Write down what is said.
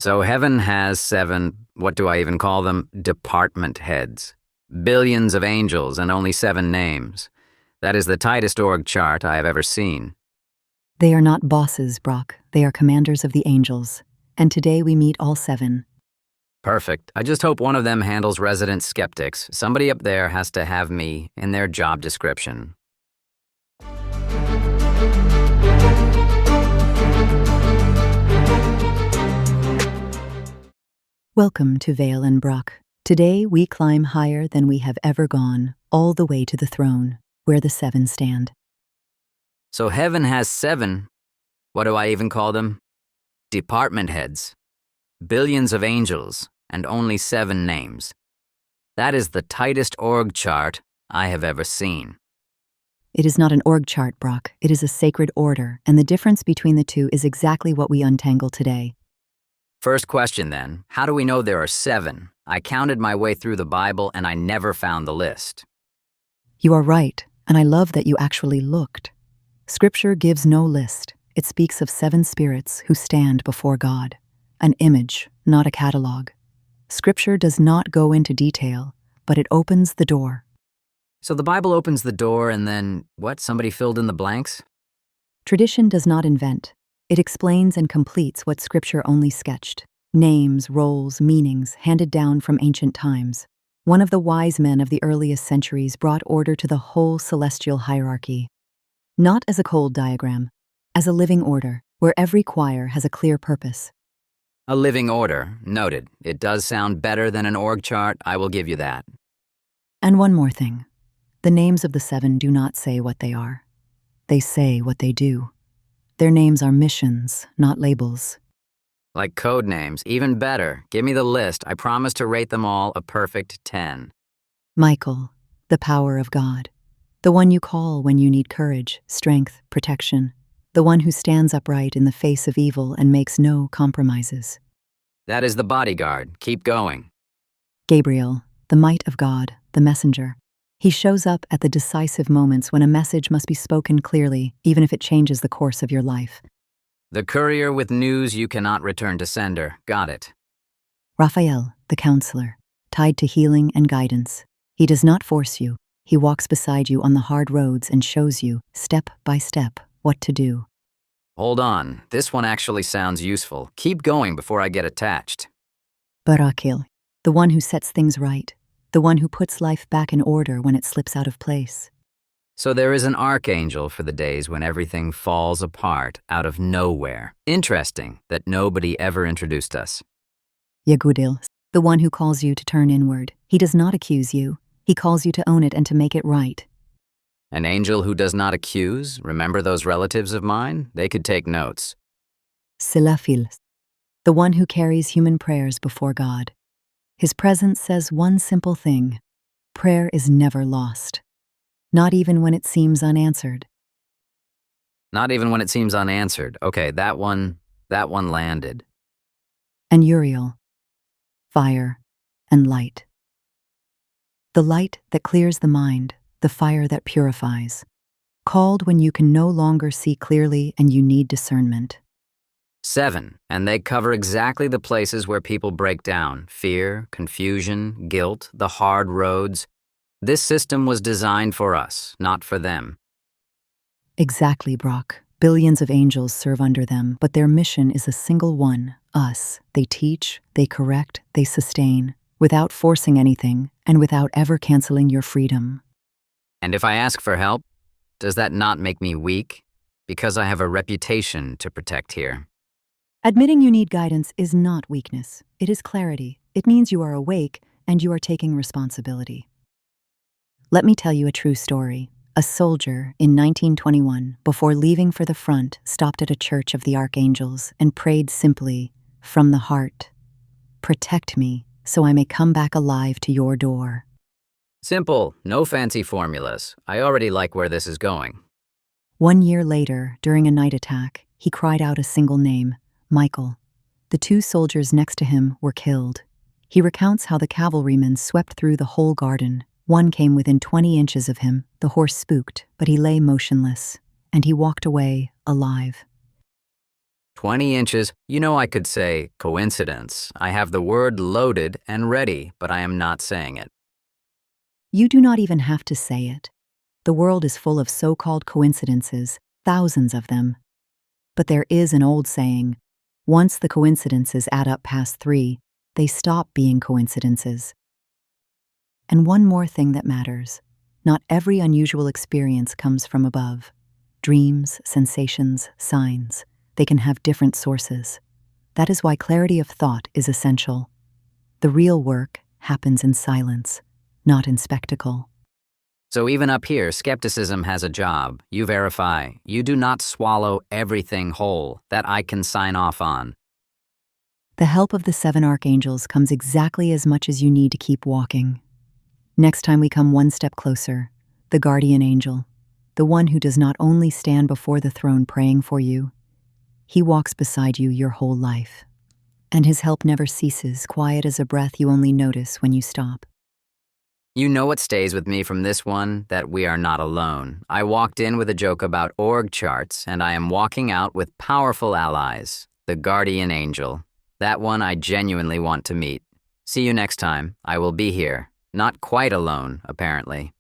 So heaven has 7, what do I even call them? Department heads. Billions of angels and only 7 names. That is the tightest org chart I have ever seen. They are not bosses, Broc. They are commanders of the angels. And today we meet all 7. Perfect. I just hope one of them handles resident skeptics. Somebody up there has to have me in their job description. Welcome to Veil and Broc. Today we climb higher than we have ever gone, all the way to the throne, where the 7 stand. So heaven has 7, what do I even call them? Department heads. Billions of angels and only 7 names. That is the tightest org chart I have ever seen. It is not an org chart, Broc. It is a sacred order, and the difference between the two is exactly what we untangle today. First question then, how do we know there are 7? I counted my way through the Bible and I never found the list. You are right, and I love that you actually looked. Scripture gives no list. It speaks of 7 spirits who stand before God. An image, not a catalog. Scripture does not go into detail, but it opens the door. So the Bible opens the door and then, what, somebody filled in the blanks? Tradition does not invent. It explains and completes what Scripture only sketched. Names, roles, meanings handed down from ancient times. One of the wise men of the earliest centuries brought order to the whole celestial hierarchy. Not as a cold diagram, as a living order, where every choir has a clear purpose. A living order, noted. It does sound better than an org chart, I will give you that. And one more thing. The names of the 7 do not say what they are. They say what they do. Their names are missions, not labels. Like code names, even better. Give me the list. I promise to rate them all a perfect 10. Michael, the power of God. The one you call when you need courage, strength, protection. The one who stands upright in the face of evil and makes no compromises. That is the bodyguard. Keep going. Gabriel, the might of God, the messenger. He shows up at the decisive moments when a message must be spoken clearly, even if it changes the course of your life. The courier with news you cannot return to sender. Got it. Raphael, the counselor, tied to healing and guidance. He does not force you. He walks beside you on the hard roads and shows you, step by step, what to do. Hold on. This one actually sounds useful. Keep going before I get attached. Raphael, the one who sets things right. The one who puts life back in order when it slips out of place. So there is an archangel for the days when everything falls apart out of nowhere. Interesting that nobody ever introduced us. Gabriel, the one who calls you to turn inward. He does not accuse you. He calls you to own it and to make it right. An angel who does not accuse? Remember those relatives of mine? They could take notes. Raphael, the one who carries human prayers before God. His presence says one simple thing. Prayer is never lost. Not even when it seems unanswered. Not even when it seems unanswered. Okay, that one landed. And Uriel, fire and light. The light that clears the mind, the fire that purifies. Called when you can no longer see clearly and you need discernment. 7, and they cover exactly the places where people break down. Fear, confusion, guilt, the hard roads. This system was designed for us, not for them. Exactly, Broc. Billions of angels serve under them, but their mission is a single one, us. They teach, they correct, they sustain, without forcing anything, and without ever canceling your freedom. And if I ask for help, does that not make me weak? Because I have a reputation to protect here. Admitting you need guidance is not weakness. It is clarity. It means you are awake and you are taking responsibility. Let me tell you a true story. A soldier in 1921, before leaving for the front, stopped at a church of the Archangels and prayed simply, from the heart, "Protect me so I may come back alive to your door." Simple, no fancy formulas. I already like where this is going. 1 year later, during a night attack, he cried out a single name, Michael. The 2 soldiers next to him were killed. He recounts how the cavalrymen swept through the whole garden. One came within 20 inches of him. The horse spooked, but he lay motionless, and he walked away alive. 20 inches, you know I could say coincidence. I have the word loaded and ready, but I am not saying it. You do not even have to say it. The world is full of so-called coincidences, thousands of them. But there is an old saying, once the coincidences add up past 3, they stop being coincidences. And one more thing that matters. Not every unusual experience comes from above. Dreams, sensations, signs, they can have different sources. That is why clarity of thought is essential. The real work happens in silence, not in spectacle. So even up here, skepticism has a job. You verify. You do not swallow everything whole that I can sign off on. The help of the 7 archangels comes exactly as much as you need to keep walking. Next time we come one step closer, the guardian angel, the one who does not only stand before the throne praying for you, he walks beside you your whole life. And his help never ceases, quiet as a breath you only notice when you stop. You know what stays with me from this one? That we are not alone. I walked in with a joke about org charts, and I am walking out with powerful allies. The guardian angel. That one I genuinely want to meet. See you next time. I will be here. Not quite alone, apparently.